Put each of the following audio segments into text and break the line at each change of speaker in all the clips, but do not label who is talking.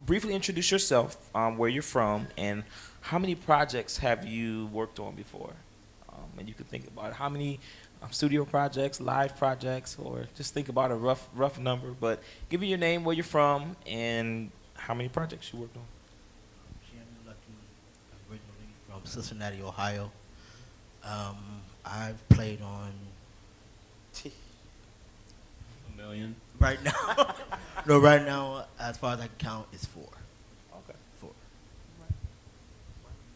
briefly introduce yourself, where you're from, and how many projects have you worked on before? And you can think about how many studio projects, live projects, or just think about a rough number. But give me your name, where you're from, and how many projects you worked on.
Shannon Lucky, originally from Cincinnati, Ohio. I've played on
A million.
right now. No, right now, as far as I can count, it's four.
Okay.
Four.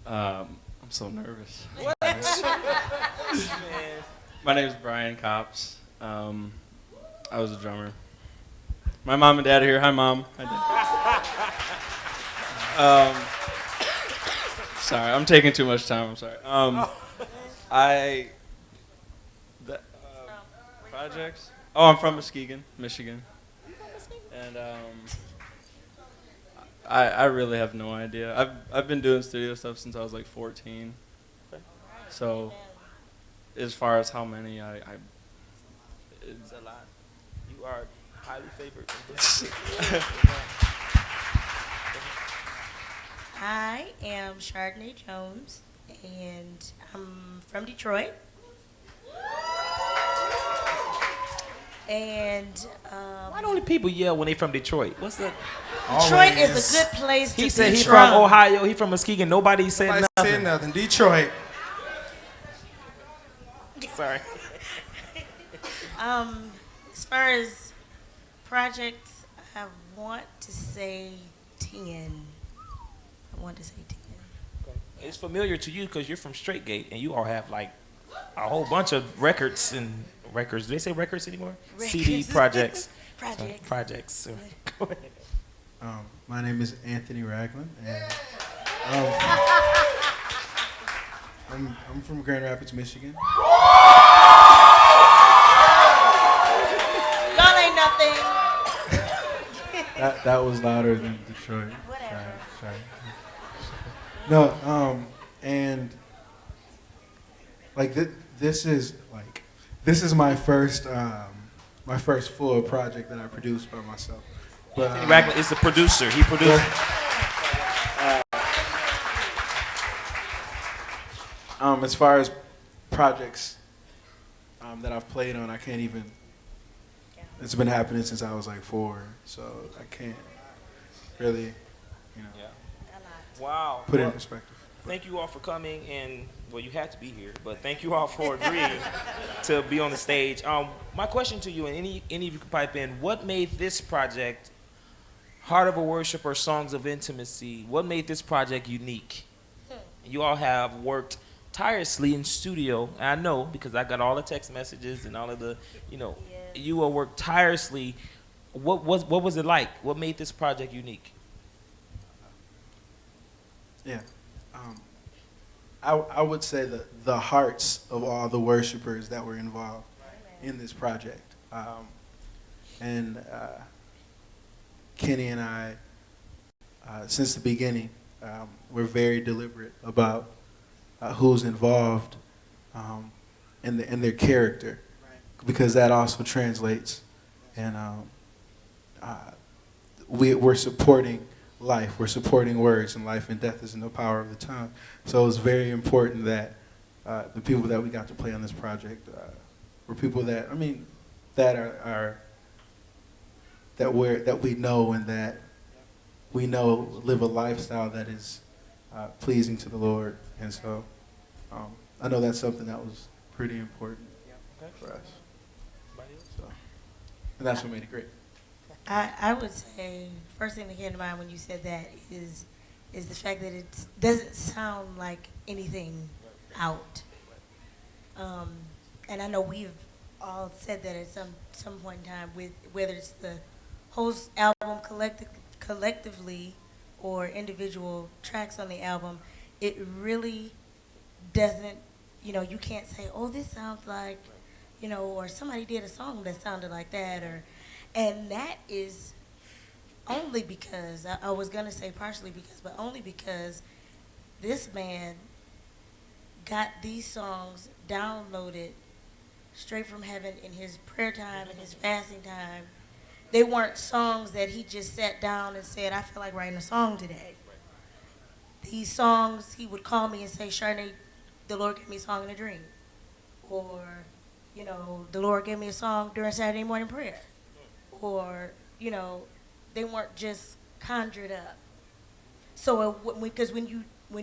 I'm so nervous.
What? Man.
My name is Brian Cops. I was a drummer. My mom and dad are here. Hi, Mom. Hi, Dad. Sorry, I'm taking too much time. I'm sorry. I the projects. Oh, I'm from Muskegon, Michigan. And I really have no idea. I've been doing studio stuff since I was like 14. So as far as how many,
It's a lot. You are highly favored.
I am Chardonnay Jones, and I'm from Detroit. And
Why don't the people yell when they from Detroit? What's that?
Detroit is a good place to
He
be
said he
from.
from Ohio. He from Muskegon. Nobody said
Nobody
nothing.
said nothing. Detroit.
Sorry.
As far as projects, I want to say 10. I want to say 10.
It's familiar to you because you're from Straight Gate, and you all have like a whole bunch of records and records. Do they say records anymore? CD
Records.
projects.
Projects.
Projects. Go ahead.
My name is Anthony Ragland, and I'm from Grand Rapids, Michigan.
Y'all ain't nothing.
That was louder than Detroit.
Whatever.
Sorry. No, and like this is my first full project that I produced by myself. But
Anthony Ragland is the producer. He produced.
As far as projects that I've played on, I can't even. It's been happening since I was like 4, so I can't really,
Wow.
put it in
Well,
perspective.
thank you all for coming, and well, you had to be here, but thank you all for agreeing to be on the stage. My question to you, and any of you can pipe in, what made this project, Heart of a Worshipper, Songs of Intimacy, what made this project unique? You all have worked tirelessly in studio, and I know because I got all the text messages and all of the, you all worked tirelessly. What was it like? What made this project unique?
Yeah. I would say the hearts of all the worshipers that were involved in this project. And Kenny and I, since the beginning, we're very deliberate about who's involved and their character, because that also translates. And we're supporting life. We're supporting words, and life and death is in the power of the tongue. So it's very important that the people that we got to play on this project were people that that we know and that we know live a lifestyle that is pleasing to the Lord. And so I know that's something that was pretty important for us. So, and that's what made it great.
I would say first thing that came to mind when you said that is the fact that it doesn't sound like anything out. And I know we've all said that at some point in time, with whether it's the whole album collectively or individual tracks on the album, it really doesn't. You can't say, oh, this sounds like, or somebody did a song that sounded like that, and that is only because, I was going to say partially because, but only because this man got these songs downloaded straight from heaven in his prayer time and his fasting time, they weren't songs that he just sat down and said, I feel like writing a song today. These songs, he would call me and say, Sharnay, the Lord gave me a song in a dream. Or, you know, the Lord gave me a song during Saturday morning prayer. Or, you know, they weren't just conjured up. So, because when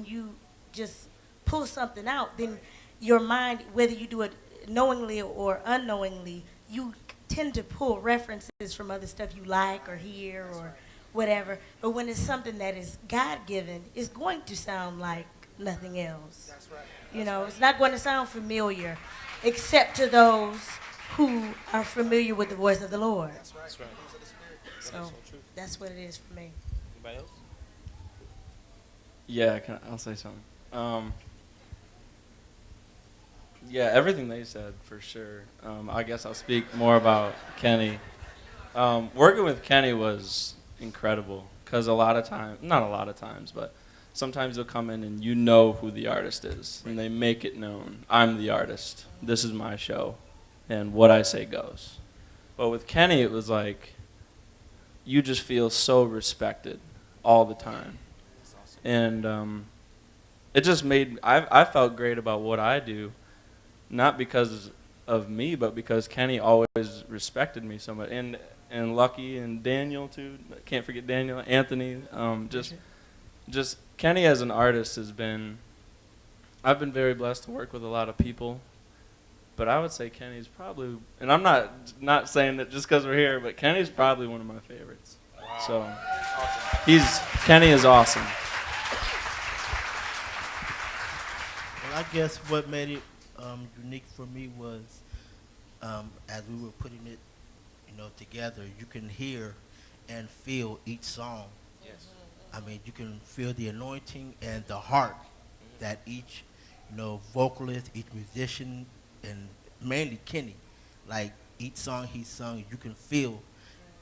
you just pull something out, then your mind, whether you do it knowingly or unknowingly, you tend to pull references from other stuff you like or hear or whatever. But when it's something that is God-given, it's going to sound like nothing else. That's right. You know, it's not going to sound familiar, except to those who are familiar with the voice of the Lord.
That's right.
So that's what it is for me.
Anybody else?
Yeah, I'll say something. Yeah, everything they said, for sure. I guess I'll speak more about Kenny. Working with Kenny was incredible because not a lot of times, but sometimes they'll come in and you know who the artist is, and they make it known. I'm the artist. This is my show, and what I say goes. But with Kenny, it was like you just feel so respected all the time. And it just I felt great about what I do, not because of me, but because Kenny always respected me so much. And Lucky and Daniel, too. Can't forget Daniel. Anthony. Just Kenny as an artist I've been very blessed to work with a lot of people. But I would say Kenny's probably, and I'm not saying that just because we're here, but Kenny's probably one of my favorites. Wow. So Kenny is awesome.
Well, I guess what made it unique for me was as we were putting it, together, you can hear and feel each song.
Yes.
I mean, you can feel the anointing and the heart that each, vocalist, each musician, and mainly Kenny, like each song he sung, you can feel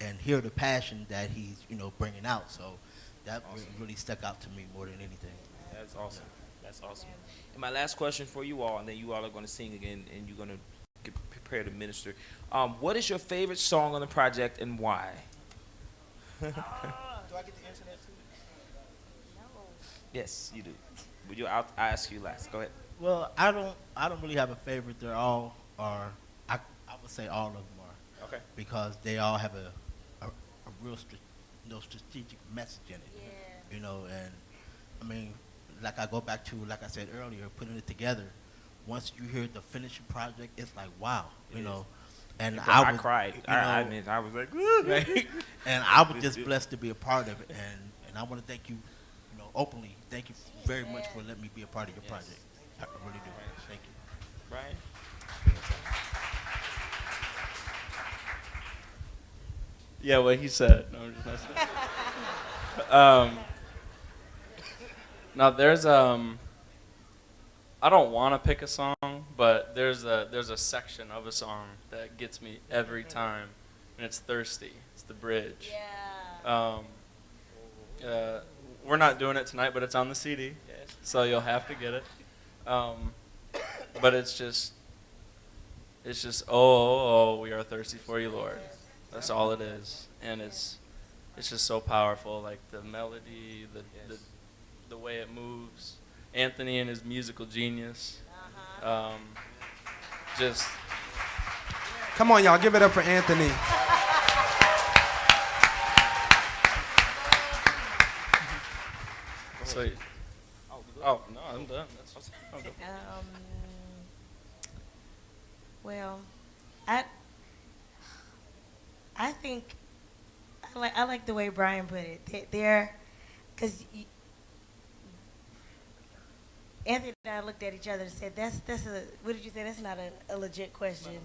and hear the passion that he's, bringing out. So that really stuck out to me more than anything.
That's awesome. That's awesome. And my last question for you all, and then you all are going to sing again, and you're going to get prepared to minister. What is your favorite song on the project, and why?
Do I get to answer that too?
No.
Yes, you do. I'll ask you last. Go ahead.
Well, I don't really have a favorite. They're all are. I would say all of them are.
Okay.
Because they all have a real strategic message in it.
Yeah.
And I mean, like I go back to, like I said earlier, putting it together. Once you hear the finishing project, it's like, wow, And
I cried. I was like,
right? And I was just blessed to be a part of it. And I want to thank you, openly. Thank you very much for letting me be a part of your project. I really do. Thank you.
Brian?
Yeah, what he said. No, I'm just messing. Now there's I don't want to pick a song, but there's a section of a song that gets me every time, and it's Thirsty. It's the bridge.
Yeah.
We're not doing it tonight, but it's on the CD, so you'll have to get it. But it's just oh, we are thirsty for you, Lord. That's all it is, and it's just so powerful. Like the melody, the way it moves. Anthony and his musical genius. Just
come on, y'all, give it up for Anthony.
So, oh no, I'm done.
Well, I think I like the way Brian put it. They're because Anthony and I looked at each other and said, "That's a what did you say? That's not a legit question."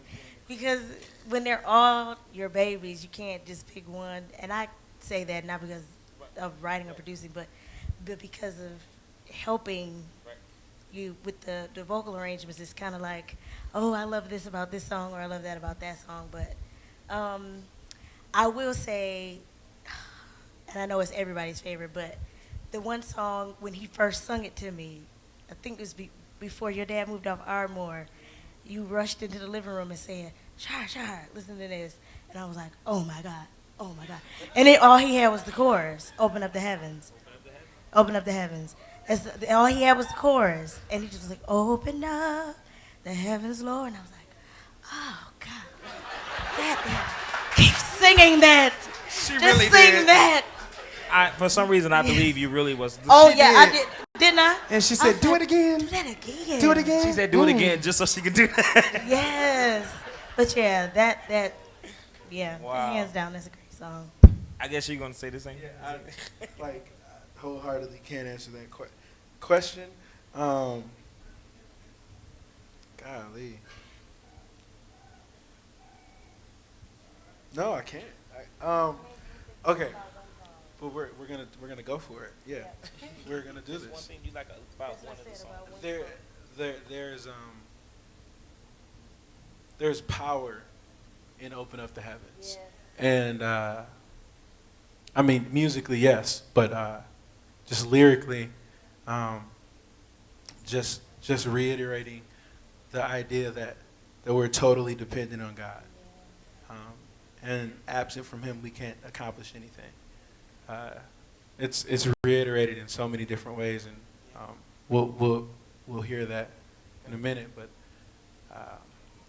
Because when they're all your babies, you can't just pick one. And I say that not because of writing or producing, but because of helping you with the vocal arrangements. It's kind of like, oh, I love this about this song, or I love that about that song. But I will say, and I know it's everybody's favorite, but the one song when he first sung it to me, I think it was before your dad moved off Ardmore, you rushed into the living room and said, Char, listen to this. And I was like, oh my God, Oh my God. And then all he had was the chorus, Open Up the Heavens. Open Up the Heavens. All he had was the chorus. And he just was like, Open up the heavens, Lord. And I was like, oh God. Keep singing that.
She
Just
really
sing
did.
that.
For some reason, I believe you really was.
Oh
She
yeah, I
did.
did. Didn't I?
And she
I
said, do
said,
it again.
Do that again.
Do it again.
She said, "Do it again," just so she could do that.
Yes. But yeah, yeah,
Wow.
hands down, that's a great song.
I guess you're gonna say the same.
I wholeheartedly can't answer that question. Golly. No, I can't. Okay, but we're gonna go for it. Yeah, we're gonna do
Just one
this.
thing you like about one of the songs.
There's power in Open Up the Heavens, and I mean musically yes, but just lyrically, just reiterating the idea that we're totally dependent on God, and absent from Him we can't accomplish anything. It's reiterated in so many different ways, and we'll hear that in a minute. But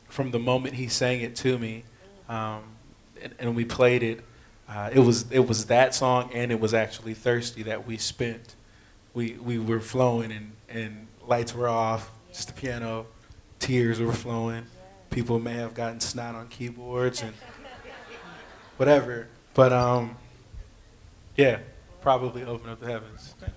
from the moment he sang it to me, and we played it, it was that song, and it was actually Thirsty that we spent. We were flowing, and lights were off, just the piano, tears were flowing. People may have gotten snot on keyboards and whatever, but yeah, probably Open Up the Heavens.
Okay.